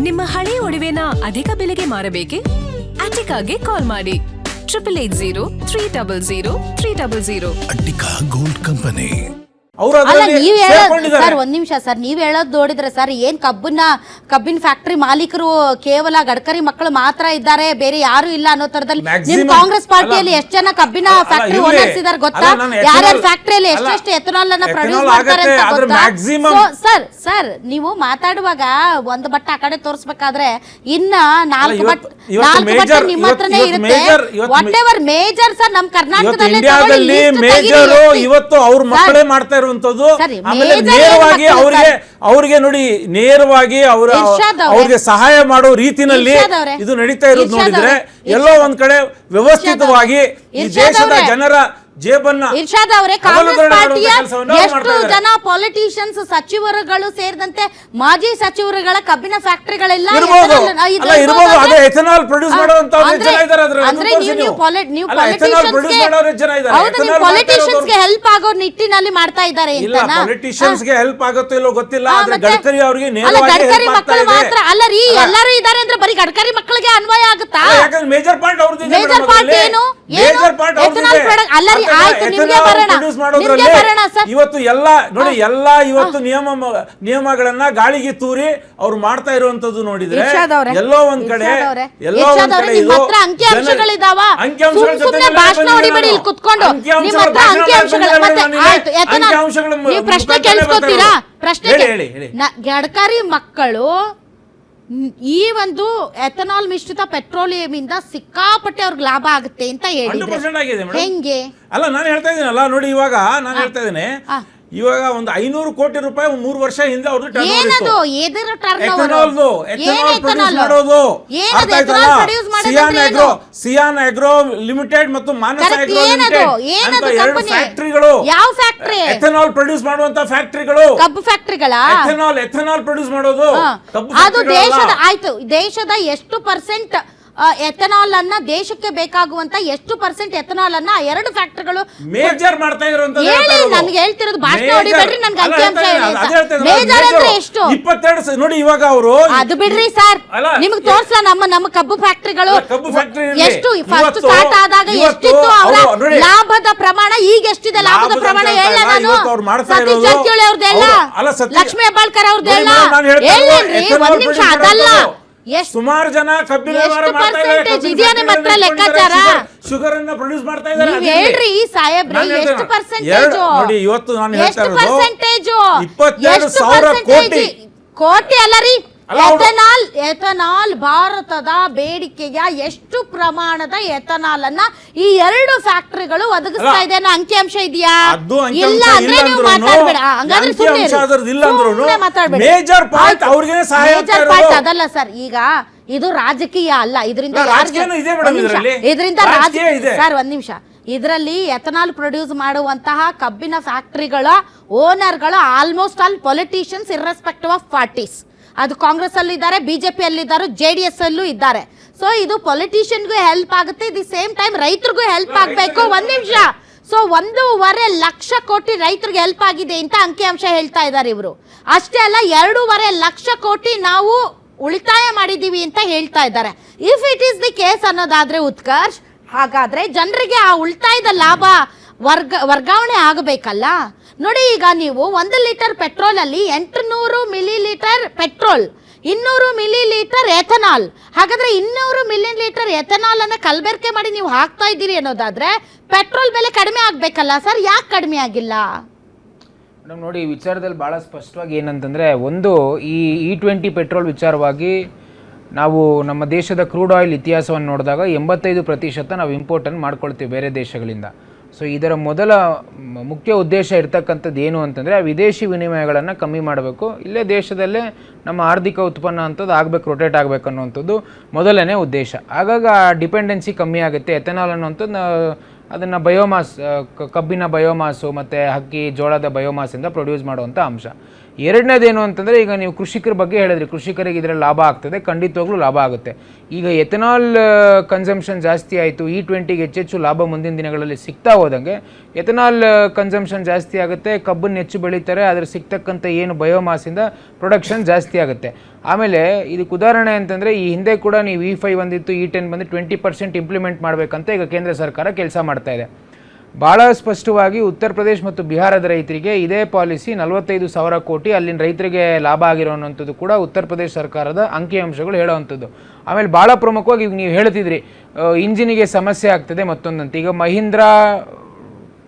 ನಿಮ್ಮ ಹಳೆ ಒಡವೆನ ಅಧಿಕ ಬೆಲೆಗೆ ಮಾರಬೇಕೆ? ಅಟಿಕಾಗೆ ಕಾಲ್ ಮಾಡಿ 8803000300. Attica gold company. ಸರ್ ಒಂದ್ ನಿಮಿಷ ಸರ್, ನೀವ್ ಹೇಳೋದ್ ನೋಡಿದ್ರೆ ಸರ್ ಏನ್ ಕಬ್ಬಿನ ಫ್ಯಾಕ್ಟರಿ ಮಾಲೀಕರು ಕೇವಲ ಗಡ್ಕರಿ ಮಕ್ಕಳು ಮಾತ್ರ ಇದ್ದಾರೆ, ಬೇರೆ ಯಾರು ಇಲ್ಲ ಅನ್ನೋ ತರದಲ್ಲಿ ನಿಮ್ ಕಾಂಗ್ರೆಸ್ ಪಾರ್ಟಿಯಲ್ಲಿ ಎಷ್ಟು ಜನ ಕಬ್ಬಿನ ಫ್ಯಾಕ್ಟರಿ ಓನರ್ಸ್ ಇದಾರೆ ಗೊತ್ತಾ? ಯಾರ್ಯಾರ ಫ್ಯಾಕ್ಟರಿಯಲ್ಲಿ ಎಷ್ಟೆಷ್ಟು ಎಥನಾಲ್ ಅನ್ನ ಪ್ರೊಡ್ಯೂಸ್ ಮಾಡ್ತಾರೆ ಅಂತ ಗೊತ್ತಾ? ಸರ್ ನೀವು ಮಾತಾಡುವಾಗ ಒಂದು ಬಟ್ಟ ಆ ಕಡೆ ತೋರಿಸ್ಬೇಕಾದ್ರೆ ಇನ್ನ ನಾಲ್ಕು ಬಟ್ಟೆ ನಿಮ್ಮ ಹತ್ರನೇ ಇರುತ್ತೆ. ವಾಟ್ ಎವರ್ ಮೇಜರ್ ಸರ್ ನಮ್ ಕರ್ನಾಟಕದಲ್ಲಿ ಇವತ್ತು ಅವ್ರ ಮಕ್ಕಳೇ ಮಾಡ್ತಾ ಇರುವಂತದ್ದು. ಆಮೇಲೆ ನೇರವಾಗಿ ಅವ್ರಿಗೆ ನೋಡಿ, ನೇರವಾಗಿ ಅವ್ರಿಗೆ ಸಹಾಯ ಮಾಡೋ ರೀತಿನಲ್ಲಿ ಇದು ನಡೀತಾ ಇರೋದು ನೋಡಿದ್ರೆ ಎಲ್ಲೋ ಒಂದ್ ಕಡೆ ವ್ಯವಸ್ಥಿತವಾಗಿ ಈ ದೇಶದ ಜನರ ಜೇಬನ್ನ ಇರ್ಷಾದ್ ಅವರೇ, ಕಾಂಗ್ರೆಸ್ ಪಾರ್ಟಿಯ ಎಷ್ಟು ಜನ ಪೊಲಿಟಿಷಿಯನ್ಸ್ ಸಚಿವರುಗಳು ಸೇರಿದಂತೆ ಮಾಜಿ ಸಚಿವರುಗಳ ಕಬ್ಬಿನ ಫ್ಯಾಕ್ಟರಿಗಳೆಲ್ಲ ಎಥನಾಲ್ ಪ್ರೊಡ್ಯೂಸ್ ಪೊಲಿಟಿಷಿಯನ್ಸ್ಗೆ ಹೆಲ್ಪ್ ಆಗೋ ನಿಟ್ಟಿನಲ್ಲಿ ಮಾಡ್ತಾ ಇದ್ದಾರೆ. ಪೊಲಿಟಿಷಿಯನ್ಸ್ಗೆ ಹೆಲ್ಪ್ ಆಗುತ್ತೋ ಇಲ್ಲೋ ಗೊತ್ತಿಲ್ಲ, ಗಡ್ಕರಿ ಅವರಿಗೆ ಗಡ್ಕರಿ ಮಕ್ಕಳು ಮಾತ್ರ ಅಲ್ಲ ರೀ, ಎಲ್ಲರೂ ಇದ್ದಾರೆ ಅಂದ್ರೆ ಬರೀ ಗಡ್ಕರಿ ಮಕ್ಕಳಿಗೆ ಅನ್ವಯ ಆಗುತ್ತಾ? ಮೇಜರ್ ಪಾರ್ಟ್ ಅವ್ರದ್ದು. ಮೇಜರ್ ಪಾರ್ಟ್ ಏನು? ಅಲ್ಲ ರೀ, ಇವತ್ತು ಎಲ್ಲ ನೋಡಿ, ಎಲ್ಲ ಇವತ್ತು ನಿಯಮಗಳನ್ನ ಗಾಳಿಗೆ ತೂರಿ ಅವ್ರು ಮಾಡ್ತಾ ಇರುವಂತದ್ದು ನೋಡಿದ್ರೆ ಎಲ್ಲೋ ಒಂದ್ ಕಡೆ ಗಡ್ಕರಿ ಮಕ್ಕಳು ಈ ಒಂದು ಎಥನಾಲ್ ಮಿಶ್ರಿತ ಪೆಟ್ರೋಲಿಯಂ ಇಂದ ಸಿಕ್ಕಾಪಟ್ಟೆ ಅವ್ರಿಗೆ ಲಾಭ ಆಗುತ್ತೆ ಅಂತ ಹೇಳಿ ಹೆಂಗೆ? ಅಲ್ಲ ನಾನು ಹೇಳ್ತಾ ಇದ್ದೀನಲ್ಲ ನೋಡಿ, ಇವಾಗ ನಾನು ಹೇಳ್ತಾ ಇದ್ದೇನೆ, ಇವಾಗ ಒಂದು 500 ಕೋಟಿ ರೂಪಾಯಿ 3 ವರ್ಷ ಹಿಂದೆ ಅವ್ರದ್ದು ಸಿಯಾನ್ ಅಗ್ರೋ ಲಿಮಿಟೆಡ್ ಮತ್ತು ಮಾನಸ ಅಗ್ರೋ ಲಿಮಿಟೆಡ್ ಎರಡು ಫ್ಯಾಕ್ಟರಿಗಳು. ಯಾವ ಫ್ಯಾಕ್ಟರಿ? ಎಥನಾಲ್ ಪ್ರೊಡ್ಯೂಸ್ ಮಾಡುವಂತ ಫ್ಯಾಕ್ಟರಿಗಳು. ಕಬ್ಬು ಫ್ಯಾಕ್ಟರಿಗಳ ಎಥನಾಲ್ ಪ್ರೊಡ್ಯೂಸ್ ಮಾಡೋದು. ಅದು ದೇಶದ ಎಷ್ಟು ಪರ್ಸೆಂಟ್ ಎಥನಾಲ್ ಅನ್ನ ದೇಶಕ್ಕೆ ಬೇಕಾಗುವಂತ ಎಷ್ಟು ಪರ್ಸೆಂಟ್ ಎಥನಾಲ್ ಅನ್ನ ಎರಡು ಫ್ಯಾಕ್ಟರಿಗಳು ಮೇಜರ್ ಮಾಡ್ತಾ ಇರುವಂತ ನನ್ಗೆ ಹೇಳ್ತಿರೋದು ಭಾಷಣ ಹೊಡಿಬೇಡ್ರಿ, ನನ್ಗೆ ಅಂಕಿಅಂಶ ಹೇಳಿ. ಮೇಜರ್ ಅಂದ್ರೆ ಎಷ್ಟು? 22 ನೋಡಿ ಇವಾಗ ಅವರು ಅದು ಬಿಡ್ರಿ ಸರ್, ನಿಮ್ಗೆ ತೋರ್ಸಲ ನಮ್ಮ ಕಬ್ಬು ಫ್ಯಾಕ್ಟರಿಗಳು ಎಷ್ಟು ಫಸ್ಟ್ ಸ್ಟಾರ್ಟ್ ಆದಾಗ ಎಷ್ಟಿತ್ತು ಅವರ ಲಾಭದ ಪ್ರಮಾಣ, ಈಗ ಎಷ್ಟಿದೆ ಲಾಭದ ಪ್ರಮಾಣ ಹೇಳ ನಾನು. ಸತೀಶ್ ಜಾರಕಿಹೊಳಿ ಅವ್ರದ್ದೆಲ್ಲ, ಲಕ್ಷ್ಮೀ ಹೆಬ್ಬಾಳ್ಕರ್ ಅವ್ರದ್ದೆಲ್ಲ ಹೇಳಿ. ಒಂದ್ ನಿಮಿಷ, ಅದಲ್ಲ ಸುಮಾರು ಜನ ಕಬ್ಬಿನ ಲೆಕ್ಕಾಚಾರ ಶುಗರ್ ಅನ್ನ ಪ್ರೊಡ್ಯೂಸ್ ಮಾಡ್ತಾ ಇದ್ದಾರೆ. ಹೇಳ್ರಿ ಸಾಹೇಬ್ರೆ, ಎಷ್ಟು ಪರ್ಸೆಂಟೇಜ್ ನೋಡಿ ಇವತ್ತು ನಾನು ಹೇಳ್ತಾ ಇರೋದು 22,000 ಕೋಟಿ ಅಲ್ಲ ರೀ. ಎಥನಾಲ್ ಭಾರತದ ಬೇಡಿಕೆಯ ಎಷ್ಟು ಪ್ರಮಾಣದ ಎಥನಾಲ್ ಅನ್ನ ಈ ಎರಡು ಫ್ಯಾಕ್ಟರಿಗಳು ಒದಗಿಸ್ತಾ ಇದೆ ಅನ್ನೋ ಅಂಕಿಅಂಶ ಇದೆಯಾ? ಇಲ್ಲ ಅಂದ್ರೆ ನೀವು ಮಾತಾಡ್ಬೇಡ. ಹಂಗಾದ್ರೆ ಸುಮ್ಮನೆ ಮಾತಾಡ್ಬೇಡ. ಮೇಜರ್ ಪಾರ್ಟ್ ಅದಲ್ಲ ಸರ್, ಈಗ ಇದು ರಾಜಕೀಯ ಅಲ್ಲ, ಇದರಿಂದ ಸರ್ ಒಂದ್ ನಿಮಿಷ, ಇದರಲ್ಲಿ ಎಥನಾಲ್ ಪ್ರೊಡ್ಯೂಸ್ ಮಾಡುವಂತಹ ಕಬ್ಬಿನ ಫ್ಯಾಕ್ಟರಿಗಳ ಓನರ್ಗಳು almost all politicians irrespective of parties. ಅದು ಕಾಂಗ್ರೆಸ್ ಅಲ್ಲೂ ಇದ್ದಾರೆ, ಬಿಜೆಪಿ ಅಲ್ಲಿ ಇದ್ದಾರೆ, JDS ಅಲ್ಲೂ ಇದ್ದಾರೆ. ಸೊ ಇದು ಪೊಲಿಟಿಷಿಯನ್ಗೂ ಹೆಲ್ಪ್ ಆಗುತ್ತೆ, ದಿ ಸೇಮ್ ಟೈಮ್ ರೈತರಿಗೂ ಹೆಲ್ಪ್ ಆಗಬೇಕು. ಒಂದ್ ನಿಮಿಷ, ಸೊ 1.5 ಲಕ್ಷ ಕೋಟಿ ರೈತರಿಗೆ ಹೆಲ್ಪ್ ಆಗಿದೆ ಅಂತ ಅಂಕಿಅಂಶ ಹೇಳ್ತಾ ಇದ್ದಾರೆ ಇವರು. ಅಷ್ಟೇ ಅಲ್ಲ, 2.5 ಲಕ್ಷ ಕೋಟಿ ನಾವು ಉಳಿತಾಯ ಮಾಡಿದೀವಿ ಅಂತ ಹೇಳ್ತಾ ಇದ್ದಾರೆ. If it is the case ಅನ್ನೋದಾದ್ರೆ ಉತ್ಕರ್ಷ್, ಹಾಗಾದ್ರೆ ಜನರಿಗೆ ಆ ಉಳಿತಾಯದ ಲಾಭ ವರ್ಗಾವಣೆ ಆಗಬೇಕಲ್ಲ. ನೋಡಿ, ಈಗ ನೀವು 1 ಲೀಟರ್ ಪೆಟ್ರೋಲ್ ಅಲ್ಲಿ 800 ಮಿಲಿಲೀಟರ್ ಪೆಟ್ರೋಲ್, 200 ಮಿಲಿಲೀಟರ್ ಎಥನಾಲ್. ಹಾಗಾದ್ರೆ 200 ಮಿಲಿಲೀಟರ್ ಎಥನಾಲ್ ಅನ್ನ ಕಲಬೆರಕೆ ಮಾಡಿ ನೀವು ಹಾಕ್ತಾ ಇದ್ದೀರಿ ಅನ್ನೋದಾದ್ರೆ ಪೆಟ್ರೋಲ್ ಬೆಲೆ ಕಡಿಮೆ ಆಗ್ಬೇಕಲ್ಲ ಸರ್, ಯಾಕೆ ಕಡಿಮೆ ಆಗಿಲ್ಲ? ಮೇಡಮ್ ನೋಡಿ, ಈ ವಿಚಾರದಲ್ಲಿ ಭಾಳ ಸ್ಪಷ್ಟವಾಗಿ ಏನಂತಂದರೆ, ಒಂದು ಈ E20 ಪೆಟ್ರೋಲ್ ವಿಚಾರವಾಗಿ ನಾವು ನಮ್ಮ ದೇಶದ ಕ್ರೂಡ್ ಆಯಿಲ್ ಇತಿಹಾಸವನ್ನು ನೋಡಿದಾಗ 85% ನಾವು ಇಂಪೋರ್ಟನ್ನು ಮಾಡ್ಕೊಳ್ತೀವಿ ಬೇರೆ ದೇಶಗಳಿಂದ. ಸೊ ಇದರ ಮೊದಲ ಮುಖ್ಯ ಉದ್ದೇಶ ಇರ್ತಕ್ಕಂಥದ್ದು ಏನು ಅಂತಂದರೆ, ವಿದೇಶಿ ವಿನಿಮಯಗಳನ್ನು ಕಮ್ಮಿ ಮಾಡಬೇಕು, ಇಲ್ಲೇ ದೇಶದಲ್ಲೇ ನಮ್ಮ ಆರ್ಥಿಕ ಉತ್ಪನ್ನ ಅಂಥದ್ದು ಆಗಬೇಕು, ರೊಟೇಟ್ ಆಗಬೇಕು ಅನ್ನುವಂಥದ್ದು ಮೊದಲನೇ ಉದ್ದೇಶ. ಆಗಾಗ ಡಿಪೆಂಡೆನ್ಸಿ ಕಮ್ಮಿ ಆಗುತ್ತೆ. ಎಥನಾಲ್ ಅನ್ನುವಂಥದ್ದು ಅದನ್ನು ಬಯೋಮಾಸ್, ಕಬ್ಬಿನ ಬಯೋಮಾಸು ಮತ್ತು ಹಕ್ಕಿ ಜೋಳದ ಬಯೋಮಾಸಿಂದ ಪ್ರೊಡ್ಯೂಸ್ ಮಾಡುವಂಥ ಅಂಶ. ಎರಡನೇದೇನು ಅಂತಂದರೆ, ಈಗ ನೀವು ಕೃಷಿಕರ ಬಗ್ಗೆ ಹೇಳಿದ್ರಿ, ಕೃಷಿಕರಿಗೆ ಇದರಲ್ಲಿ ಲಾಭ ಆಗ್ತದೆ, ಖಂಡಿತವಾಗ್ಲೂ ಲಾಭ ಆಗುತ್ತೆ. ಈಗ ಎಥನಾಲ್ ಕನ್ಸಂಪ್ಷನ್ ಜಾಸ್ತಿ ಆಯಿತು, E20ಗೆ ಹೆಚ್ಚೆಚ್ಚು ಲಾಭ ಮುಂದಿನ ದಿನಗಳಲ್ಲಿ ಸಿಗ್ತಾ ಹೋದಂಗೆ ಎಥನಾಲ್ ಕನ್ಸಂಪ್ಷನ್ ಜಾಸ್ತಿ ಆಗುತ್ತೆ, ಕಬ್ಬನ್ನು ಹೆಚ್ಚು ಬೆಳೀತಾರೆ, ಅದ್ರ ಸಿಗ್ತಕ್ಕಂಥ ಏನು ಬಯೋಮಾಸಿಂದ ಪ್ರೊಡಕ್ಷನ್ ಜಾಸ್ತಿ ಆಗುತ್ತೆ. ಆಮೇಲೆ ಇದಕ್ಕೆ ಉದಾಹರಣೆ ಅಂತಂದರೆ, ಈ ಹಿಂದೆ ಕೂಡ ನೀವು E5 ಬಂದಿತ್ತು, E10 ಬಂದು 20% ಇಂಪ್ಲಿಮೆಂಟ್ ಮಾಡಬೇಕಂತ ಈಗ ಕೇಂದ್ರ ಸರ್ಕಾರ ಕೆಲಸ ಮಾಡ್ತಾ ಇದೆ. ಭಾಳ ಸ್ಪಷ್ಟವಾಗಿ ಉತ್ತರ ಪ್ರದೇಶ ಮತ್ತು ಬಿಹಾರದ ರೈತರಿಗೆ ಇದೇ ಪಾಲಿಸಿ 45,000 ಕೋಟಿ ಅಲ್ಲಿನ ರೈತರಿಗೆ ಲಾಭ ಆಗಿರೋವಂಥದ್ದು ಕೂಡ ಉತ್ತರ ಪ್ರದೇಶ ಸರ್ಕಾರದ ಅಂಕಿಅಂಶಗಳು ಹೇಳೋವಂಥದ್ದು. ಆಮೇಲೆ ಭಾಳ ಪ್ರಮುಖವಾಗಿ ಈಗ ನೀವು ಹೇಳ್ತಿದ್ರಿ ಇಂಜಿನಿಗೆ ಸಮಸ್ಯೆ ಆಗ್ತದೆ ಮತ್ತೊಂದಂತ. ಈಗ ಮಹೀಂದ್ರಾ,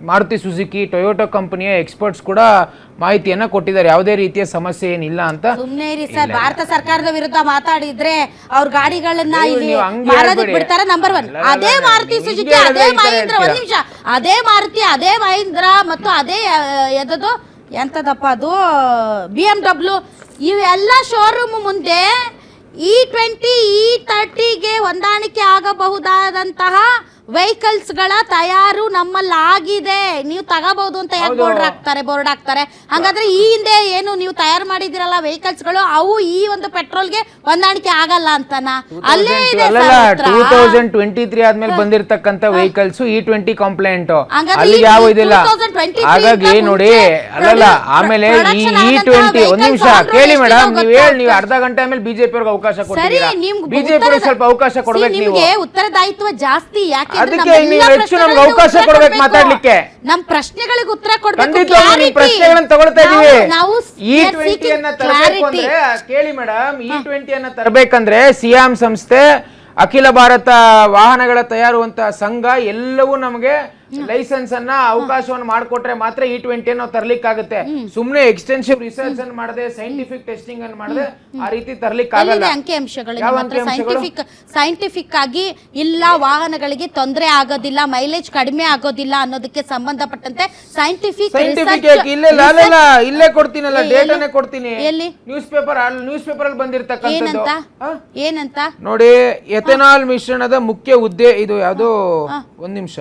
ಮಾರುತಿ ಸುಜುಕಿ, ಟೊಯೋಟೋ ಕಂಪನಿಯ ಎಕ್ಸ್ಪರ್ಟ್ಸ್ ಕೂಡ ಮಾಹಿತಿಯನ್ನ ಕೊಟ್ಟಿದ್ದಾರೆ, ಯಾವುದೇ ರೀತಿಯ ಸಮಸ್ಯೆ ಏನಿಲ್ಲ ಅಂತ. ಸುಮ್ಮನೆ ಇರಿ ಸರ್, ಭಾರತ ಸರ್ಕಾರದ ವಿರುದ್ಧ ಮಾತಾಡಿದ್ರೆ ಅವ್ರ ಗಾಡಿಗಳನ್ನ ಇಲ್ಲಿ ಮಾರೋದಕ್ಕೆ ಬಿಡ್ತಾರೆ. ನಂಬರ್ 1 ಅದೇ ಮಾರುತಿ ಸುಜುಕಿ, ಅದೇ ಮಹೀಂದ್ರ, ಒಂದ್ ನಿಮಿಷ, ಅದೇ ಮಾರುತಿ, ಅದೇ ಮಹೀಂದ್ರ ಮತ್ತು ಅದೇ ಎದದು ಎಂತದಪ್ಪ ಅದು BMW, ಇವೆಲ್ಲ ಶೋರೂಮ್ ಮುಂದೆ E20 E30ಗೆ ಹೊಂದಾಣಿಕೆ ಆಗಬಹುದಾದಂತಹ ವೆಹಿಕಲ್ಸ್ಗಳ ತಯಾರು ನಮ್ಮಲ್ಲಾಗಿದೆ, ನೀವು ತಗೋಬಹುದು ಅಂತ ಯಾಕೆ ಬೋರ್ಡ್ ಹಾಕ್ತಾರೆ? ಹಾಗಾದ್ರೆ ಈ ಹಿಂದೆ ಏನು ನೀವು ತಯಾರು ಮಾಡಿದಿರಲ್ಲ ವೆಹಿಕಲ್ಸ್ಗಳು, ಅವು ಈ ಒಂದು ಪೆಟ್ರೋಲ್ಗೆ ಹೊಂದಾಣಿಕೆ ಆಗಲ್ಲ ಅಂತನಾ? ಅಲ್ಲೇ ಇದೆ 2023 ಆದ್ಮೇಲೆ ಬಂದಿರತಕ್ಕಂತ ವೆಹಿಕಲ್ಸ್ E20 ಕಾಂಪ್ಲೈಂಟ್, ಅಲ್ಲಿ ಯಾವ ಇದಿಲ್ಲ. ಹಾಗಾಗಿ ನೋಡಿ, ಅಲ್ಲಲ್ಲ, ಆಮೇಲೆ ಈ E20 ಒಂದ್ ನಿಮಿಷ ಕೇಳಿ ಮೇಡಮ್, ನೀವು ಅರ್ಧ ಗಂಟೆ ಆಮೇಲೆ ಬಿಜೆಪಿ ಅವ್ರಿಗೆ ಅವಕಾಶ ಕೊಡ್ತೀರಾ? ಬಿಜೆಪಿ ಅವ್ರಿಗೆ ಸ್ವಲ್ಪ ಅವಕಾಶ ಕೊಡ್ಬೇಕು. ನೀವು ಉತ್ತರದಾಯಿತ್ವ ಜಾಸ್ತಿ, ಯಾಕೆ ಅದಕ್ಕೆ ನೀವು ಹೆಚ್ಚು ನಮ್ಗೆ ಅವಕಾಶ ಕೊಡ್ಬೇಕು ಮಾತಾಡ್ಲಿಕ್ಕೆ. ನಮ್ ಪ್ರಶ್ನೆಗಳಿಗೆ ಉತ್ತರ ಕೊಡ್ಬೇಕು. ಖಂಡಿತವಾಗಿ ನಿಮ್ಮ ಪ್ರಶ್ನೆಗಳನ್ನ ತಗೊಳ್ತಾ ಇದೀವಿ. E20 ಅನ್ನ ತರಬೇಕು ಅಂದ್ರೆ ಕೇಳಿ ಮೇಡಮ್, E20 ಅನ್ನ ತರಬೇಕಂದ್ರೆ ಸಿಯಾಮ್ ಸಂಸ್ಥೆ, ಅಖಿಲ ಭಾರತ ವಾಹನಗಳ ತಯಾರುವಂತ ಸಂಘ ಎಲ್ಲವೂ ನಮಗೆ ಲೈಸೆನ್ಸ್ ಅನ್ನ ಅವಕಾಶವನ್ನು ಮಾಡಿಕೊಟ್ರೆ ಮಾತ್ರ E20 ನಾವು ತರ್ಲಿಕ್ಕಾಗುತ್ತೆ. ಸುಮ್ನೆ ಎಕ್ಸ್ಟೆನ್ಸಿವ್ ರಿಸರ್ಚ್ ಅನ್ನು ಮಾಡದೆ, ಸೈಂಟಿಫಿಕ್ ಟೆಸ್ಟಿಂಗ್ ಅನ್ನು ಮಾಡದೆ ಆ ರೀತಿ ತರ್ಲಿಕ್ಕಾಗಲ್ಲ. ಸೈಂಟಿಫಿಕ್ ಆಗಿ ಇಲ್ಲ, ವಾಹನಗಳಿಗೆ ತೊಂದರೆ ಆಗೋದಿಲ್ಲ, ಮೈಲೇಜ್ ಕಡಿಮೆ ಆಗೋದಿಲ್ಲ ಅನ್ನೋದಕ್ಕೆ ಸಂಬಂಧಪಟ್ಟಂತೆ ಸೈಂಟಿಫಿಕ್ ಇಲ್ಲೇ ಕೊಡ್ತೀನಲ್ಲ, ಡೇಟಾನೇ ಕೊಡ್ತೀನಿ. ಎಲ್ಲಿ? ನ್ಯೂಸ್ ಪೇಪರ್ ಅಲ್ಲಿ ಬಂದಿರತಕ್ಕಂಥದ್ದು ಏನಂತ ನೋಡಿ. ಎಥೆನಾಲ್ ಮಿಶ್ರಣದ ಮುಖ್ಯ ಇದು ಯಾವುದು, ಒಂದ್ ನಿಮಿಷ,